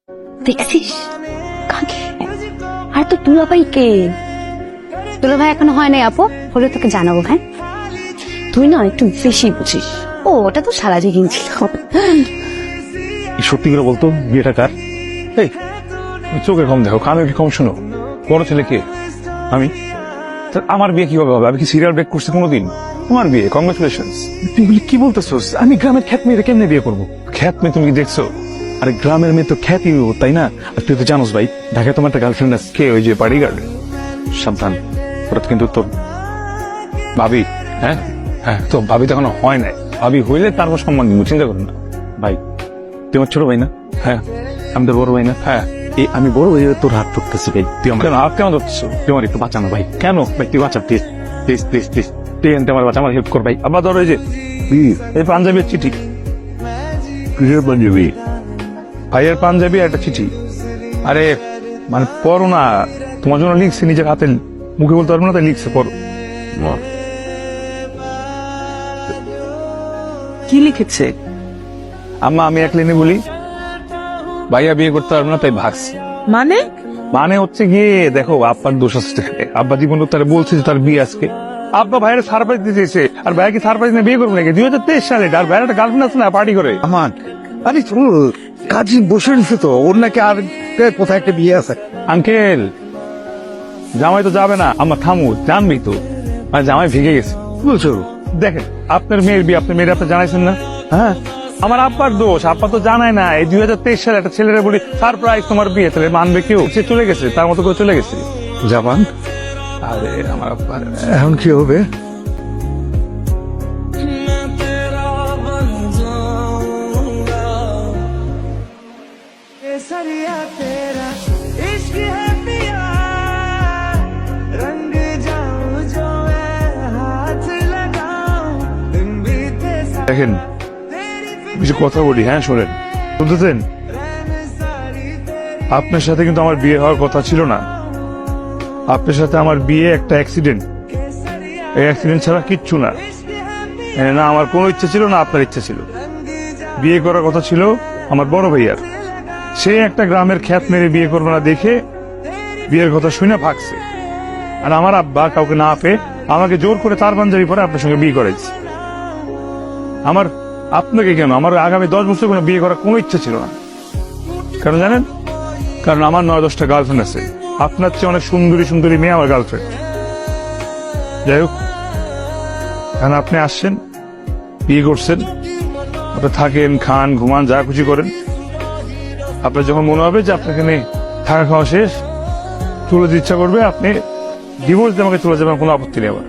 দেখছিস কাকে? আর তো দুলাভাই কে? দুলাভাই এখনো হয় নাই আপু, হলে তোকে জানাবো। হ্যাঁ তুই না একটু বেশি বুঝিস। ও ওটা তো সারা জীবন ছিল। সত্যি করে বলতো বিয়েটা কার? এই তুমি চোখে কম দেখো, কানে কম শোনো। বড় ছেলে কে? আমি। আমার বিয়ে কিভাবে হবে? আমি কি সিরিয়াল ব্রেক করছি কোনোদিন? তোমার বিয়ে, কংগ্রেচুলেশন। তুমি কি বলতেছোস? আমি গ্রামের খ্যাত মেয়েরে কেমনে বিয়ে করবো? খ্যাত মেয়ে তুমি কি দেখছো? আরে গ্রামের মেয়ে তো খ্যাতি, তাই না? আর তুই তো জানোস ভাই, ঢাকায় তোমার একটা গার্লফ্রেন্ড আছে। কে? ওই যে বডিগার্ড। সাবধান, ওরা কিন্তু তোর ভাবি। হ্যাঁ হ্যাঁ, তো ভাবি তো এখনো হয় নাই। ভাবি হইলে তারপর সম্মান দিব, চিন্তা করুন না ভাই। তুই আমার ছোট ভাই না? হ্যাঁ। আমি তোর বড় ভাই না? হ্যাঁ। এই আমি বড় ভাই, তোর হাত ধরতেছি ভাই। তুই আমার হাত কেন ধরতেছো? তুই আমার একটু বাঁচানো ভাই। কেন ভাই? তুই বাঁচা প্লিজ প্লিজ প্লিজ প্লিজ। তুই এনতে আমার বাঁচা, আমার হেল্প কর ভাই। আবার ধরো এই যে এই পাঞ্জাবির চিঠি। কিসের পাঞ্জাবি? ভাইয়ের পাঞ্জাবি একটা চিঠি। আরে মানে পড়ো না, তোমার জন্য লিখছি, নিজের হাতে মুখে বলতে পারবো না, তাই লিখছে, পড়ো। কি লিখেছে? আম্মা আমি এক লাইনে বলি, ভাইয়া বিয়ে করতে পারবো না তাই ভাগছি। মানে? মানে হচ্ছে গিয়ে দেখো, আব্বার দোষ আছে। আব্বা জীবন তারা বলছে যে তার বিয়ে আজকে। আব্বা ভাইয়ের সারপ্রাইজ দিতেছে, আর ভাইয়া কি সারপ্রাইজ নিয়ে বিয়ে করবো নাকি? 2023 সালে আর ভাইয়ের একটা গার্লফ্রেন্ড আছে না, পার্টি করে। আমার আরে কাজী বসে নিছে তো, ওর নাকি আর কোথায় একটা বিয়ে আছে। আঙ্কেল জামাই তো যাবে না। আমার থামু, জানবি তো মানে জামাই ভেঙে গেছে। বলছো? দেখেন আপনার মেয়ের বিয়ে, আপনার মেয়ের আপনি জানাইছেন না? হ্যাঁ, আমার আব্বার দোষ। আব্বা তো জানায় না। এই 2023 সালে একটা ছেলেরা বলি সারপ্রাইজ তোমার বিয়ে, তাহলে মানবে কেউ? সে চলে গেছে, তার মতো করে চলে গেছে। জাপান আরে আমার আব্বা, এখন কি হবে? দেখেন কিছু কথা বলি। হ্যাঁ শোনেন, শুনতেছেন? আপনার সাথে কিন্তু আমার বিয়ে হওয়ার কথা ছিল না। আপনার সাথে আমার বিয়ে একটা অ্যাক্সিডেন্ট। এই অ্যাক্সিডেন্ট ছাড়া কিচ্ছু না। না আমার কোনো ইচ্ছা ছিল, না আপনার ইচ্ছা ছিল। বিয়ে করার কথা ছিল আমার বড় ভাইয়ার। সে একটা গ্রামের খ্যাত মেরে বিয়ে করবে না দেখে বিয়ের কথা শুনে ভাগছে। আর আমার আব্বা কাউকে না পেয়ে আমাকে জোর করে তার পাঞ্জাবি পরে আপনার সঙ্গে বিয়ে করেছে। আমার আপনাকে কেন, আমার আগামী 10 বছর কোনো বিয়ে করার কোনো ইচ্ছা ছিল না। কারণ জানেন, কারণ আমার 9-10টা গার্লফ্রেন্ড আছে। আপনার চেয়ে অনেক সুন্দরী সুন্দরী মেয়ে আমার গার্লফ্রেন্ড। যাই হোক, এখন আপনি আসছেন, বিয়ে করছেন, আপনি থাকেন, খান, ঘুমান, যা খুশি করেন। আপনার যখন মনে হবে যে আপনার এখানে থাকা খাওয়া শেষ, চলে যেতে ইচ্ছা করবে, আপনি ডিভোর্স দিয়ে আমাকে চলে যাবেন, কোনো আপত্তি নেই আমার।